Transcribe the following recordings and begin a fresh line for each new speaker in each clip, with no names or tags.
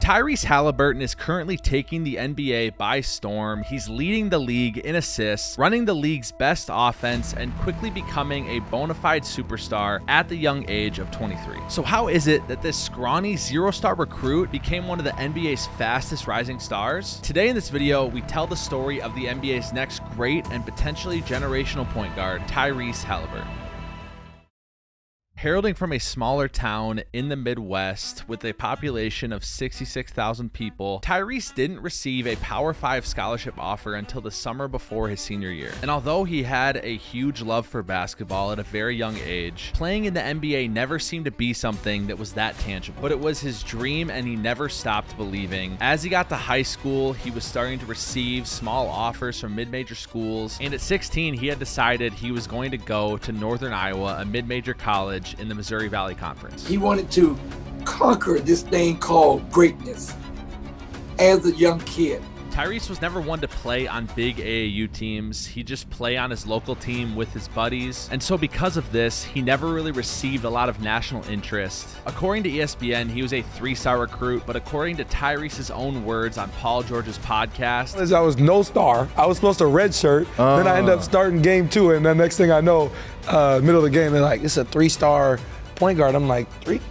Tyrese Haliburton is currently taking the NBA by storm. He's leading the league in assists, running the league's best offense, and quickly becoming a bona fide superstar at the young age of 23. So how is it that this scrawny zero-star recruit became one of the NBA's fastest rising stars? Today in this video, we tell the story of the NBA's next great and potentially generational point guard, Tyrese Haliburton. Heralding from a smaller town in the Midwest with a population of 66,000 people, Tyrese didn't receive a Power 5 scholarship offer until the summer before his senior year. And although he had a huge love for basketball at a very young age, playing in the NBA never seemed to be something that was that tangible. But it was his dream, and he never stopped believing. As he got to high school, he was starting to receive small offers from mid-major schools, and at 16, he had decided he was going to go to Northern Iowa, a mid-major college in the Missouri Valley Conference.
He wanted to conquer this thing called greatness as a young kid.
Tyrese was never one to play on big AAU teams. He just play on his local team with his buddies. And so because of this, he never really received a lot of national interest. According to ESPN, he was a 3-star recruit, but according to Tyrese's own words on Paul George's podcast,
I was no star. I was supposed to redshirt. Then I ended up starting game 2, and the next thing I know, middle of the game, they're like, it's a 3-star point guard. I'm like, 3?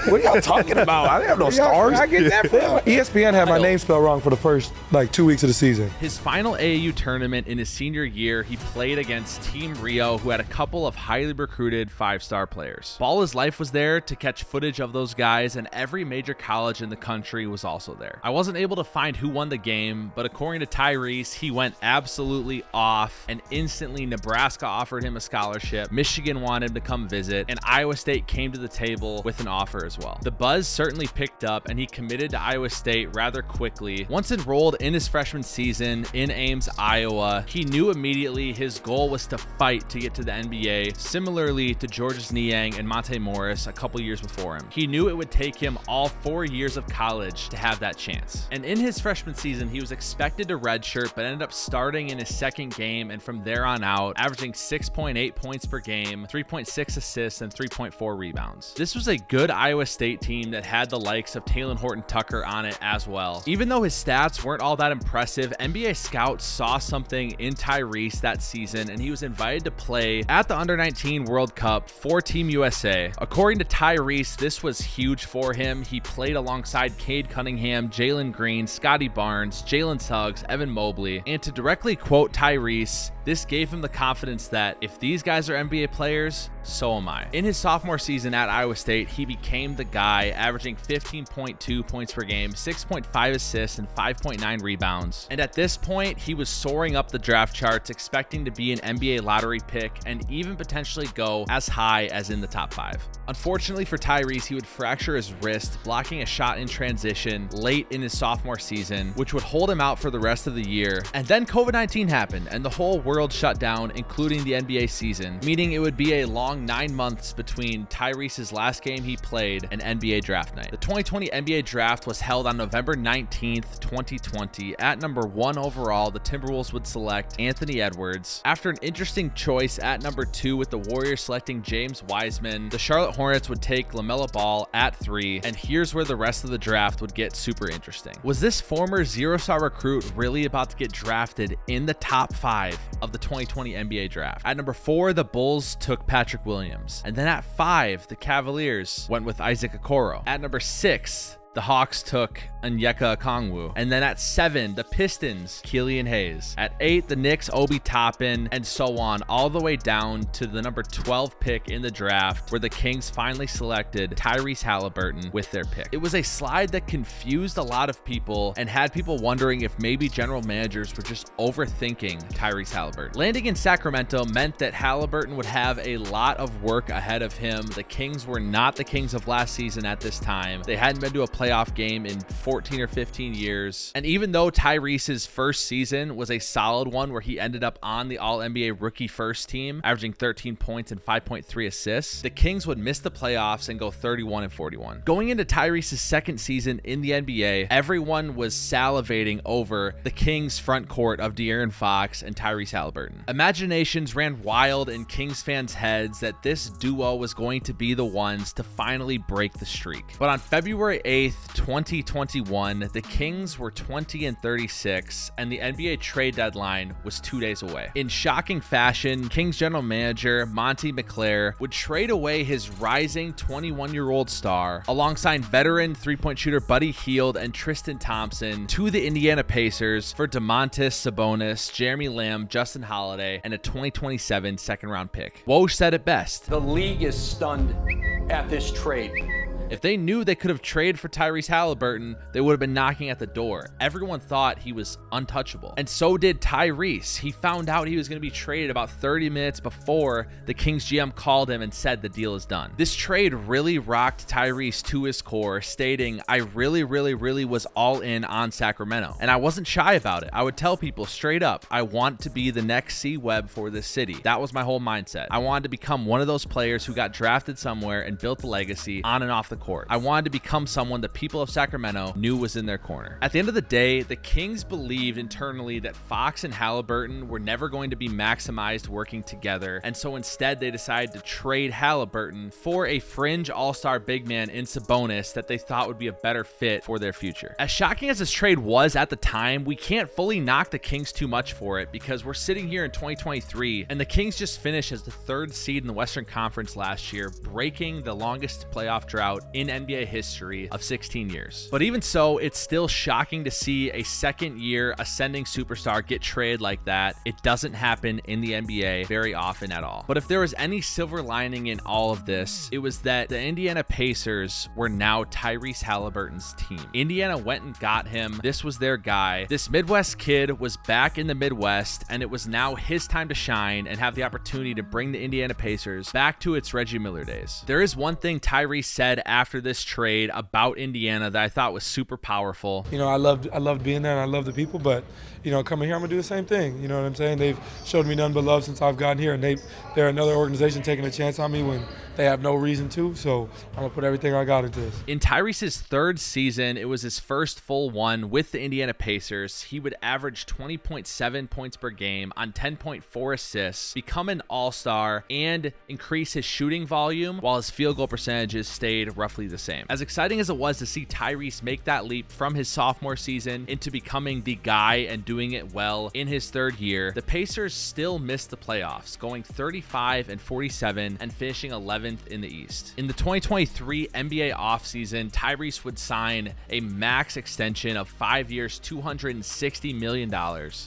What are y'all talking about? I didn't have no stars. I get that from ESPN had my name spelled wrong for the first 2 weeks of the season.
His final AAU tournament in his senior year, he played against Team Rio, who had a couple of highly recruited 5-star players. Ball His Life was there to catch footage of those guys, and every major college in the country was also there. I wasn't able to find who won the game, but according to Tyrese, he went absolutely off, and instantly Nebraska offered him a scholarship, Michigan wanted him to come visit, and Iowa State came to the table with an offer as well. The buzz certainly picked up, and he committed to Iowa State rather quickly. Once enrolled in his freshman season in Ames, Iowa, he knew immediately his goal was to fight to get to the NBA, similarly to Georges Niang and Monte Morris a couple years before him. He knew it would take him all 4 years of college to have that chance. And in his freshman season, he was expected to redshirt, but ended up starting in his second game, and from there on out, averaging 6.8 points per game, 3.6 assists, and 3.4 rebounds. This was a good Iowa State team that had the likes of Talen Horton-Tucker on it as well. Even though his stats weren't all that impressive, NBA scouts saw something in Tyrese that season, and he was invited to play at the Under-19 World Cup for Team USA. According to Tyrese, this was huge for him. He played alongside Cade Cunningham, Jalen Green, Scotty Barnes, Jalen Suggs, Evan Mobley, and to directly quote Tyrese, this gave him the confidence that if these guys are NBA players, so am I. In his sophomore season at Iowa State, he became the guy, averaging 15.2 points per game, 6.5 assists, and 5.9 rebounds. And at this point, he was soaring up the draft charts, expecting to be an NBA lottery pick and even potentially go as high as in the top 5. Unfortunately for Tyrese, he would fracture his wrist, blocking a shot in transition late in his sophomore season, which would hold him out for the rest of the year. And then COVID-19 happened, and the whole world shut down, including the NBA season, meaning it would be a long 9 months between Tyrese's last game he played and NBA draft night. The 2020 NBA draft was held on November 19th, 2020. At number 1 overall, the Timberwolves would select Anthony Edwards. After an interesting choice at number 2 with the Warriors selecting James Wiseman, the Charlotte Hornets would take LaMelo Ball at 3, and here's where the rest of the draft would get super interesting. Was this former 0-star recruit really about to get drafted in the top 5 of the 2020 NBA draft? At number 4, the Bulls took Patrick Williams. And then at 5, the Cavaliers went with Isaac Okoro. At number 6, the Hawks took Onyeka Okongwu. And then at 7, the Pistons, Killian Hayes. At 8, the Knicks, Obi Toppin, and so on, all the way down to the number 12 pick in the draft, where the Kings finally selected Tyrese Haliburton with their pick. It was a slide that confused a lot of people and had people wondering if maybe general managers were just overthinking Tyrese Haliburton. Landing in Sacramento meant that Haliburton would have a lot of work ahead of him. The Kings were not the Kings of last season at this time. They hadn't been to a playoff game in 14 or 15 years. And even though Tyrese's first season was a solid one where he ended up on the All-NBA rookie first team, averaging 13 points and 5.3 assists, the Kings would miss the playoffs and go 31-41. Going into Tyrese's second season in the NBA, everyone was salivating over the Kings front court of De'Aaron Fox and Tyrese Haliburton. Imaginations ran wild in Kings fans' heads that this duo was going to be the ones to finally break the streak. But on February 8th, 8th, 2021, the Kings were 20-36, and the NBA trade deadline was 2 days away. In shocking fashion, Kings general manager Monty McClure would trade away his rising 21-year-old star alongside veteran three-point shooter Buddy Hield and Tristan Thompson to the Indiana Pacers for Domantas Sabonis, Jeremy Lamb, Justin Holiday, and a 2027 second-round pick. Woj said it best.
The league is stunned at this trade.
If they knew they could have traded for Tyrese Haliburton, they would have been knocking at the door. Everyone thought he was untouchable. And so did Tyrese. He found out he was going to be traded about 30 minutes before the Kings GM called him and said the deal is done. This trade really rocked Tyrese to his core, stating, "I really was all in on Sacramento. And I wasn't shy about it. I would tell people straight up, I want to be the next C-Webb for this city." That was my whole mindset. I wanted to become one of those players who got drafted somewhere and built a legacy on and off the court. I wanted to become someone the people of Sacramento knew was in their corner. At the end of the day, the Kings believed internally that Fox and Haliburton were never going to be maximized working together, and so instead they decided to trade Haliburton for a fringe all-star big man in Sabonis that they thought would be a better fit for their future. As shocking as this trade was at the time, we can't fully knock the Kings too much for it because we're sitting here in 2023 and the Kings just finished as the 3rd seed in the Western Conference last year, breaking the longest playoff drought in NBA history of 16 years. But even so, it's still shocking to see a second-year ascending superstar get traded like that. It doesn't happen in the NBA very often at all. But if there was any silver lining in all of this, it was that the Indiana Pacers were now Tyrese Haliburton's team. Indiana went and got him. This was their guy. This Midwest kid was back in the Midwest, and it was now his time to shine and have the opportunity to bring the Indiana Pacers back to its Reggie Miller days. There is one thing Tyrese said after this trade about Indiana that I thought was super powerful.
You know, I loved being there and I love the people, but coming here, I'm gonna do the same thing. You know what I'm saying? They've showed me none but love since I've gotten here, and they're another organization taking a chance on me when they have no reason to. So I'm gonna put everything I got into this.
In Tyrese's 3rd season, it was his first full one with the Indiana Pacers. He would average 20.7 points per game on 10.4 assists, become an all-star, and increase his shooting volume while his field goal percentages stayed roughly the same. As exciting as it was to see Tyrese make that leap from his sophomore season into becoming the guy and doing it well in his 3rd year, the Pacers still missed the playoffs, going 35-47 and finishing 11th in the East. In the 2023 NBA offseason, Tyrese would sign a max extension of 5 years, $260 million.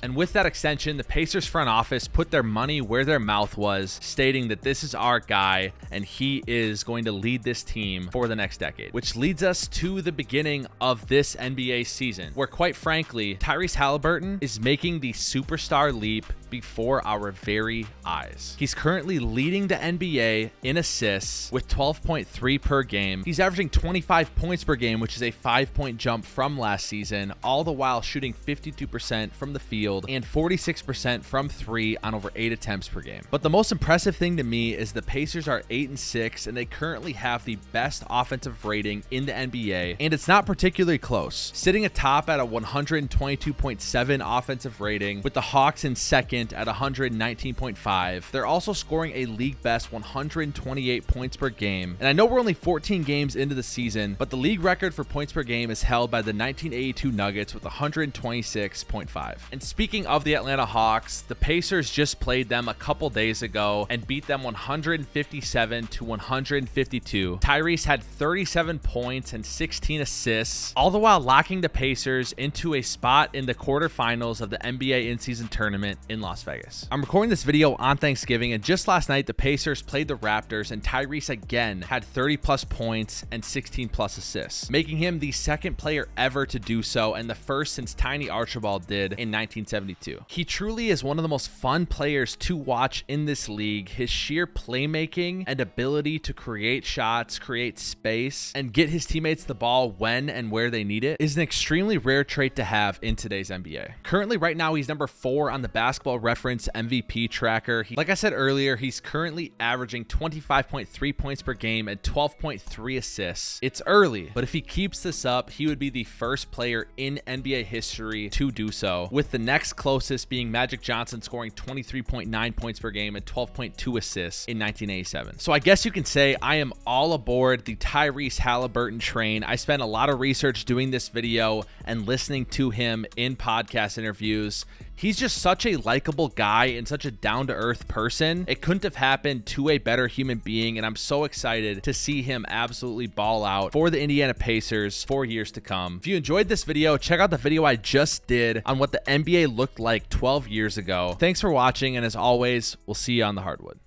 And with that extension, the Pacers front office put their money where their mouth was, stating that this is our guy and he is going to lead this team for the next decade. Which leads us to the beginning of this NBA season, where quite frankly, Tyrese Haliburton is making the superstar leap before our very eyes. He's currently leading the NBA in assists with 12.3 per game. He's averaging 25 points per game, which is a 5-point jump from last season, all the while shooting 52% from the field and 46% from 3 on over 8 attempts per game. But the most impressive thing to me is the Pacers are 8-6, and they currently have the best offensive rating in the NBA, and it's not particularly close, sitting atop at a 122.7 offensive rating, with the Hawks in second at 119.5. They're also scoring a league best 128 points per game. And I know we're only 14 games into the season, but the league record for points per game is held by the 1982 Nuggets with 126.5. And speaking of the Atlanta Hawks, the Pacers just played them a couple days ago and beat them 157-152. Tyrese had 37 points and 16 assists, all the while locking the Pacers into a spot in the quarterfinals of the NBA in-season tournament in Las Vegas. I'm recording this video on Thanksgiving, and just last night, the Pacers played the Raptors, and Tyrese again had 30 plus points and 16 plus assists, making him the second player ever to do so and the first since Tiny Archibald did in 1972. He truly is one of the most fun players to watch in this league. His sheer playmaking and ability to create shots, create space, and get his teammates the ball when and where they need it is an extremely rare trait to have in today's NBA. Currently, right now, he's number 4 on the basketball Basketball Reference MVP tracker. Like I said earlier, he's currently averaging 25.3 points per game and 12.3 assists. It's early, but if he keeps this up, he would be the first player in NBA history to do so, with the next closest being Magic Johnson scoring 23.9 points per game and 12.2 assists in 1987. So I guess you can say I am all aboard the Tyrese Haliburton train. I spent a lot of research doing this video and listening to him in podcast interviews. He's just such a likable guy and such a down-to-earth person. It couldn't have happened to a better human being, and I'm so excited to see him absolutely ball out for the Indiana Pacers for years to come. If you enjoyed this video, check out the video I just did on what the NBA looked like 12 years ago. Thanks for watching, and as always, we'll see you on the hardwood.